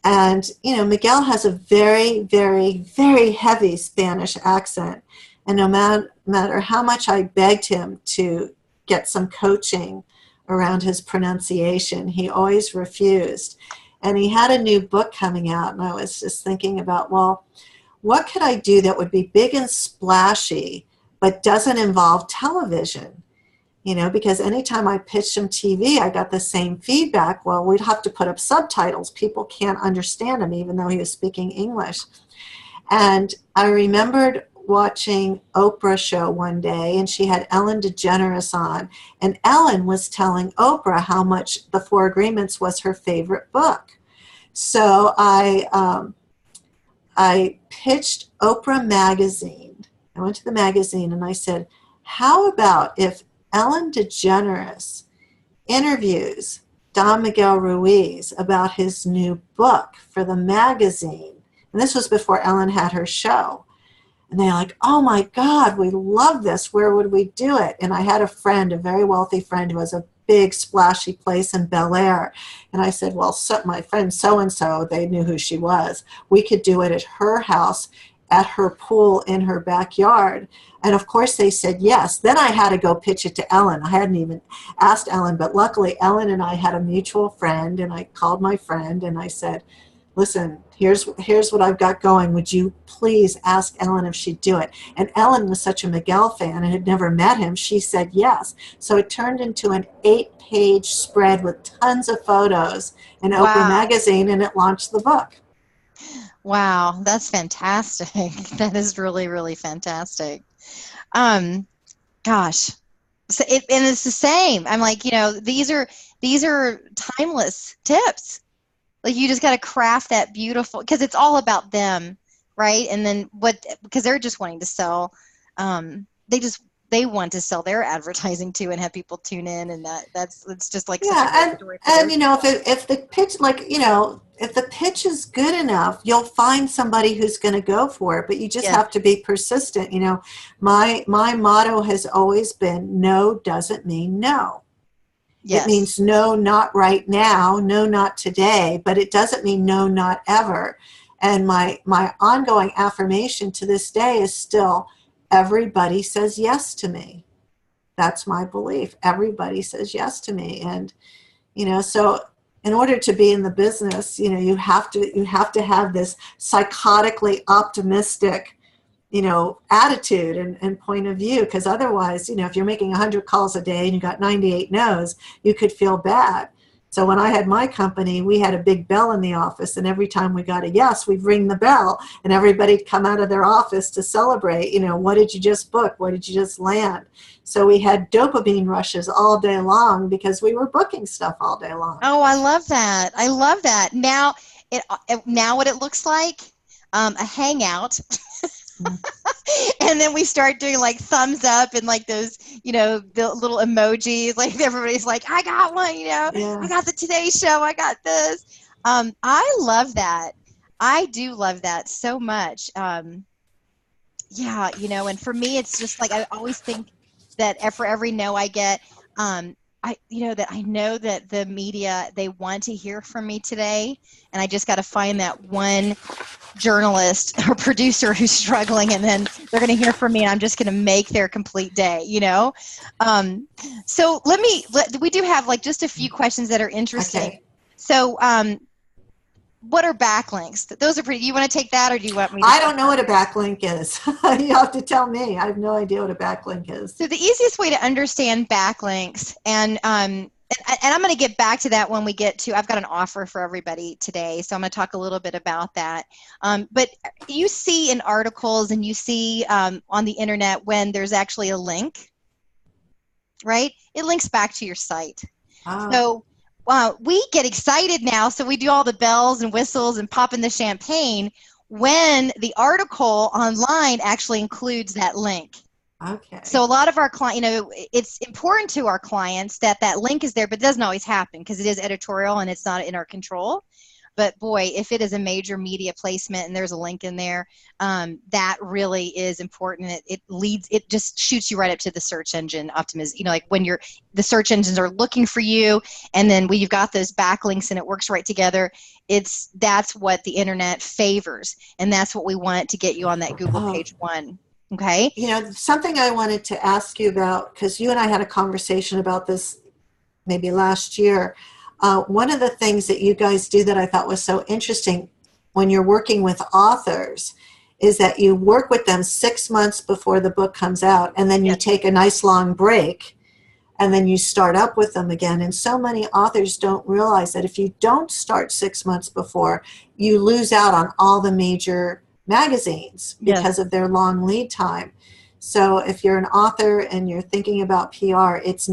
And, you know, Miguel has a very, very, very heavy Spanish accent. And no matter how much I begged him to get some coaching around his pronunciation, he always refused. And he had a new book coming out, and I was just thinking about, well, what could I do that would be big and splashy, but doesn't involve television? You know, because anytime I pitched him TV, I got the same feedback. Well, we'd have to put up subtitles. People can't understand him, even though he was speaking English. And I remembered watching Oprah show one day, and she had Ellen DeGeneres on. And Ellen was telling Oprah how much The Four Agreements was her favorite book. So I pitched Oprah magazine. I went to the magazine and I said, how about if Ellen DeGeneres interviews Don Miguel Ruiz about his new book for the magazine? And this was before Ellen had her show. And they're like, oh my God, we love this. Where would we do it? And I had a friend, a very wealthy friend, who has a big splashy place in Bel Air. And I said, well, my friend so-and-so, they knew who she was. We could do it at her house, at her pool, in her backyard. And of course they said yes. Then I had to go pitch it to Ellen. I hadn't even asked Ellen, but luckily Ellen and I had a mutual friend, and I called my friend and I said, listen, here's what I've got going. Would you please ask Ellen if she'd do it? And Ellen was such a Miguel fan and had never met him. She said yes. So it turned into an 8-page spread with tons of photos in Oprah magazine, and it launched the book. Wow, that's fantastic. That is really, really fantastic. Gosh, so and it's the same. I'm like, you know, these are timeless tips. Like, you just got to craft that beautiful, because it's all about them, right? And then because they're just wanting to sell, they want to sell their advertising too and have people tune in, and it's just like such a great story. And you know, if the pitch, like, you know, if the pitch is good enough, you'll find somebody who's going to go for it, but you just have to be persistent. You know, my motto has always been, no doesn't mean no. Yes. It means no, not right now, no, not today, but it doesn't mean no, not ever. And my ongoing affirmation to this day is still, everybody says yes to me. That's my belief. Everybody says yes to me. And, you know, so in order to be in the business, you know, you have to have this psychotically optimistic, you know, attitude and point of view, because otherwise, you know, if you're making 100 calls a day and you got 98 no's, you could feel bad. So when I had my company, we had a big bell in the office, and every time we got a yes, we'd ring the bell, and everybody'd come out of their office to celebrate. You know, what did you just book? What did you just land? So we had dopamine rushes all day long because we were booking stuff all day long. Oh, I love that. I love that. Now what it looks like, a hangout. And then we start doing like thumbs up and like those, you know, the little emojis, like everybody's like, I got one, you know, I got the Today Show, I got this. I love that. I do love that so much. Yeah, you know, and for me, it's just like, I always think that for every no I get, I know that the media, they want to hear from me today, and I just got to find that one journalist or producer who's struggling, and then they're going to hear from me, and I'm just going to make their complete day, you know? So we do have like just a few questions that are interesting. Okay. So what are backlinks? Those are pretty, you want to take that, or do you want me to? I don't know what a backlink is. You have to tell me. I have no idea what a backlink is. So the easiest way to understand backlinks, and I'm going to get back to that when we get to, I've got an offer for everybody today, so I'm going to talk a little bit about that. But you see in articles and you see on the internet when there's actually a link, right? It links back to your site. Oh. So we get excited now, so we do all the bells and whistles and popping the champagne when the article online actually includes that link. Okay. So a lot of our clients, it's important to our clients that that link is there, but it doesn't always happen because it is editorial and it's not in our control. But boy, if it is a major media placement and there's a link in there, that really is important. It just shoots you right up to the search engine optimism. Like when the search engines are looking for you, and then when you've got those backlinks and it works right together, that's what the internet favors, and that's what we want to get you on that Google page one. Okay. Something I wanted to ask you about, because you and I had a conversation about this maybe last year. One of the things that you guys do that I thought was so interesting when you're working with authors is that you work with them 6 months before the book comes out, and then you take a nice long break, and then you start up with them again. And so many authors don't realize that if you don't start 6 months before, you lose out on all the major magazines because of their long lead time. So if you're an author and you're thinking about PR, it's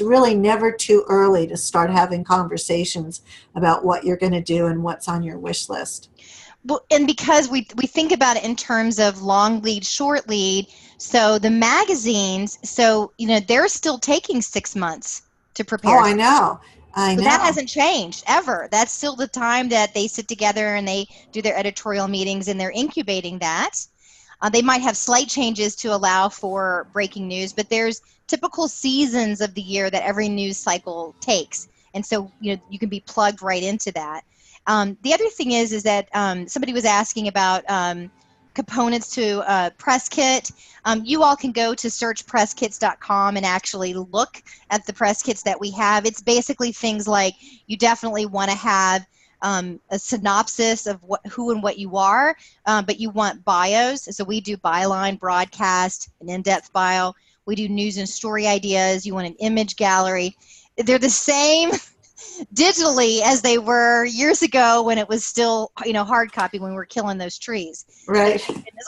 really never too early to start having conversations about what you're going to do and what's on your wish list. Well, and because we think about it in terms of long lead, short lead, so the magazines, they're still taking 6 months to prepare. Oh, I know. So that hasn't changed ever. That's still the time that they sit together and they do their editorial meetings and they're incubating that. They might have slight changes to allow for breaking news, but there's typical seasons of the year that every news cycle takes. And so, you can be plugged right into that. The other thing is that somebody was asking about components to press kit. You all can go to searchpresskits.com and actually look at the press kits that we have. It's basically things like you definitely want to have a synopsis of who and what you are, but you want bios. So we do byline, broadcast, an in-depth bio. We do news and story ideas. You want an image gallery. They're the same digitally as they were years ago when it was still, hard copy when we were killing those trees. Right.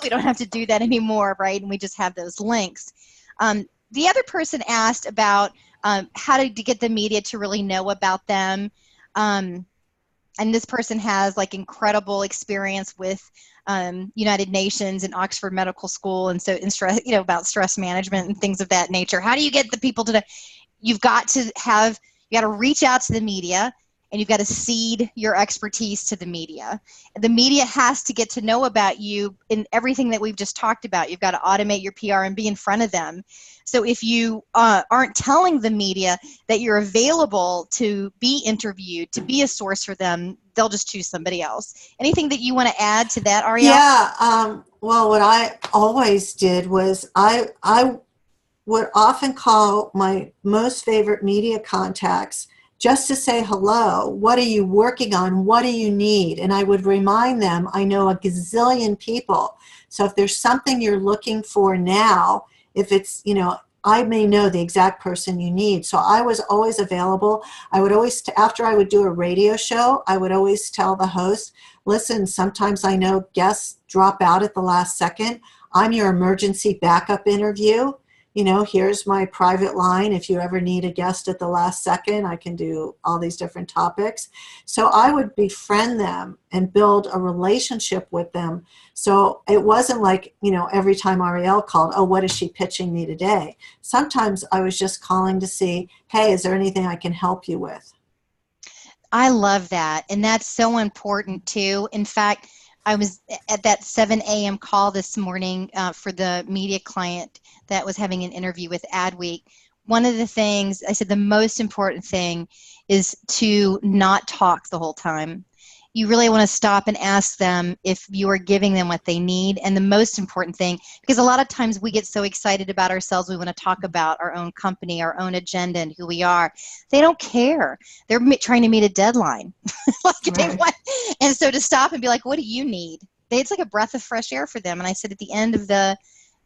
We don't have to do that anymore, right? And we just have those links. The other person asked about how to get the media to really know about them. And this person has incredible experience with United Nations and Oxford Medical School, and so about stress management and things of that nature. How do you get the people to? You got to reach out to the media, and you've got to seed your expertise to the media. The media has to get to know about you in everything that we've just talked about. You've got to automate your PR and be in front of them. So if you aren't telling the media that you're available to be interviewed, to be a source for them, they'll just choose somebody else. Anything that you want to add to that, Arielle? Yeah. Well, what I always did was I would often call my most favorite media contacts just to say hello. What are you working on? What do you need? And I would remind them, I know a gazillion people. So if there's something you're looking for now, if it's, I may know the exact person you need. So I was always available. I would always, after I would do a radio show, I would always tell the host, listen, sometimes I know guests drop out at the last second. I'm your emergency backup interview. Here's my private line. If you ever need a guest at the last second, I can do all these different topics. So I would befriend them and build a relationship with them. So it wasn't like, every time Arielle called, oh, what is she pitching me today? Sometimes I was just calling to see, hey, is there anything I can help you with? I love that. And that's so important too. In fact, I was at that 7 a.m. call this morning for the media client that was having an interview with Adweek. One of the things, I said the most important thing is to not talk the whole time. You really want to stop and ask them if you are giving them what they need. And the most important thing, because a lot of times we get so excited about ourselves, we want to talk about our own company, our own agenda, and who we are. They don't care. They're trying to meet a deadline. And so to stop and be like, what do you need? It's like a breath of fresh air for them. And I said at the end of the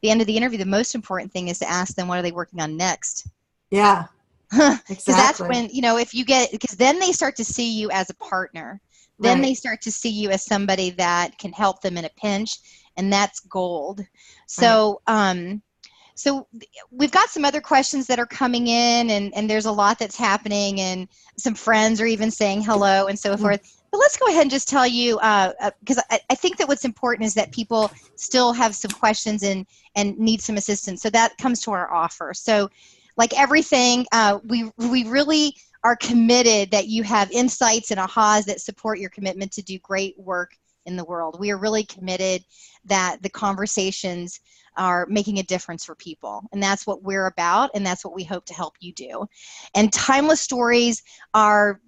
interview, the most important thing is to ask them, what are they working on next? Yeah, exactly. Because that's when, because then they start to see you as a partner. Then they start to see you as somebody that can help them in a pinch, and that's gold. So, So we've got some other questions that are coming in, and there's a lot that's happening, and some friends are even saying hello and so forth. But let's go ahead and just tell you, because I think that what's important is that people still have some questions and need some assistance. So that comes to our offer. So like everything, we really are committed that you have insights and ahas that support your commitment to do great work in the world. We are really committed that the conversations are making a difference for people, and that's what we're about, and that's what we hope to help you do. And timeless stories are,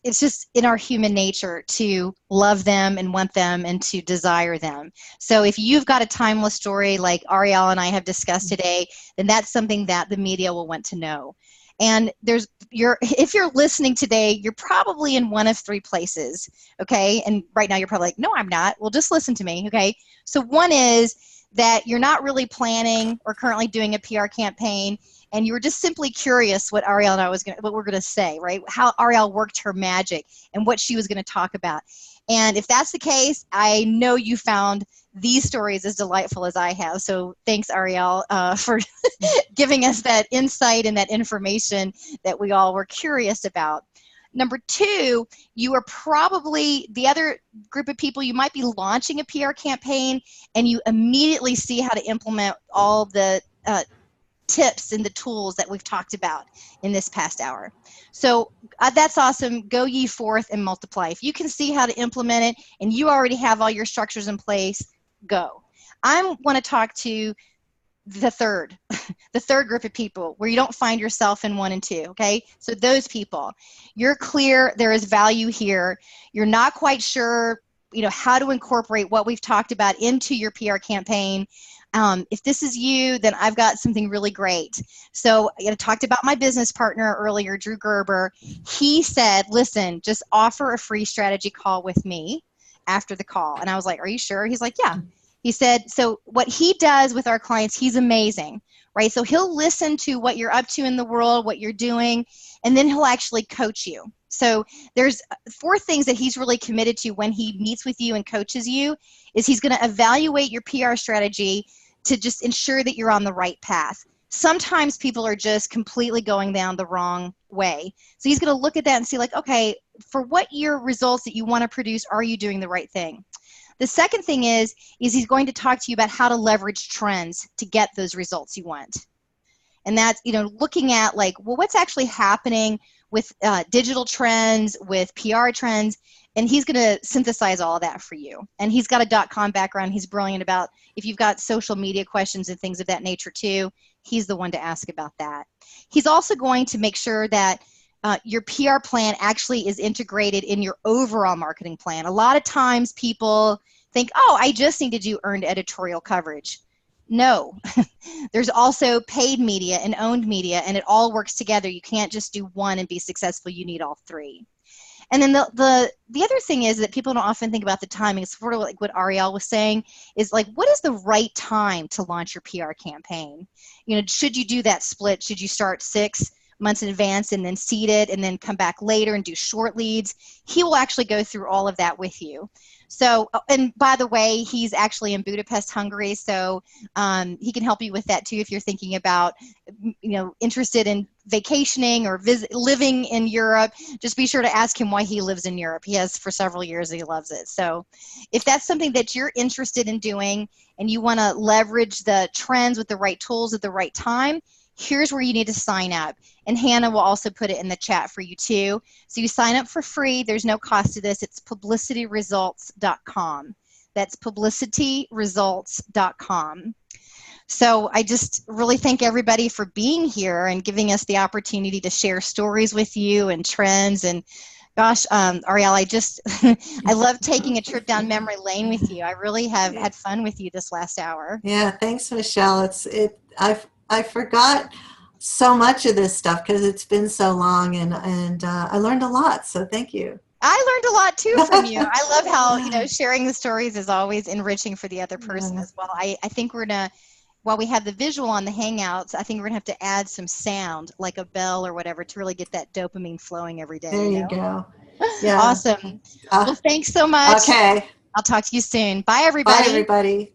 it's just in our human nature to love them and want them and to desire them. So if you've got a timeless story like Arielle and I have discussed today, then that's something that the media will want to know. And if you're listening today, you're probably in one of three places, okay? And right now you're probably like, no, I'm not. Well, just listen to me, okay? So one is that you're not really planning or currently doing a PR campaign, and you were just simply curious what Arielle and I what we're going to say, right? How Arielle worked her magic and what she was going to talk about. And if that's the case, I know you found these stories as delightful as I have. So thanks, Arielle, for giving us that insight and that information that we all were curious about. Number two, you are probably the other group of people, you might be launching a PR campaign and you immediately see how to implement all the tips and the tools that we've talked about in this past hour. So that's awesome. Go ye forth and multiply. If you can see how to implement it and you already have all your structures in place, go. I want to talk to the third group of people where you don't find yourself in 1 and 2, okay? So those people, you're clear, there is value here. You're not quite sure, how to incorporate what we've talked about into your PR campaign. If this is you, then I've got something really great. So I talked about my business partner earlier, Drew Gerber. He said, listen, just offer a free strategy call with me after the call. And I was like, are you sure? He's like, yeah. He said, so what he does with our clients, he's amazing, right? So he'll listen to what you're up to in the world, what you're doing, and then he'll actually coach you. So there's 4 things that he's really committed to when he meets with you and coaches you, is he's going to evaluate your PR strategy to just ensure that you're on the right path. Sometimes people are just completely going down the wrong way. So he's going to look at that and see like, okay, for what your results that you want to produce, are you doing the right thing? The second thing is he's going to talk to you about how to leverage trends to get those results you want. And that's, looking at like, well, what's actually happening with digital trends, with PR trends, and he's going to synthesize all of that for you. And he's got a .com background. He's brilliant about, if you've got social media questions and things of that nature too, he's the one to ask about that. He's also going to make sure that your PR plan actually is integrated in your overall marketing plan. A lot of times people think, oh, I just need to do earned editorial coverage. No, there's also paid media and owned media, and it all works together. You can't just do one and be successful. You need all 3. And then the other thing is that people don't often think about the timing. It's sort of like what Arielle was saying, is like, what is the right time to launch your PR campaign? Should you do that split? Should you start 6 months in advance and then seed it and then come back later and do short leads? He will actually go through all of that with you. So, and by the way, he's actually in Budapest, Hungary, so he can help you with that too if you're thinking about, interested in vacationing or living in Europe. Just be sure to ask him why he lives in Europe. He has for several years and he loves it. So if that's something that you're interested in doing and you want to leverage the trends with the right tools at the right time, here's where you need to sign up. And Hannah will also put it in the chat for you too. So you sign up for free. There's no cost to this. It's publicityresults.com. That's publicityresults.com. So I just really thank everybody for being here and giving us the opportunity to share stories with you and trends. And gosh, Arielle, I love taking a trip down memory lane with you. I really have had fun with you this last hour. Yeah, thanks, Michelle. I forgot so much of this stuff because it's been so long, and I learned a lot. So thank you. I learned a lot too from you. I love how sharing the stories is always enriching for the other person as well. I think we're gonna, while we have the visual on the Hangouts, I think we're gonna have to add some sound, like a bell or whatever, to really get that dopamine flowing every day. There you go. Yeah. Awesome. Well, thanks so much. Okay. I'll talk to you soon. Bye, everybody. Bye, everybody.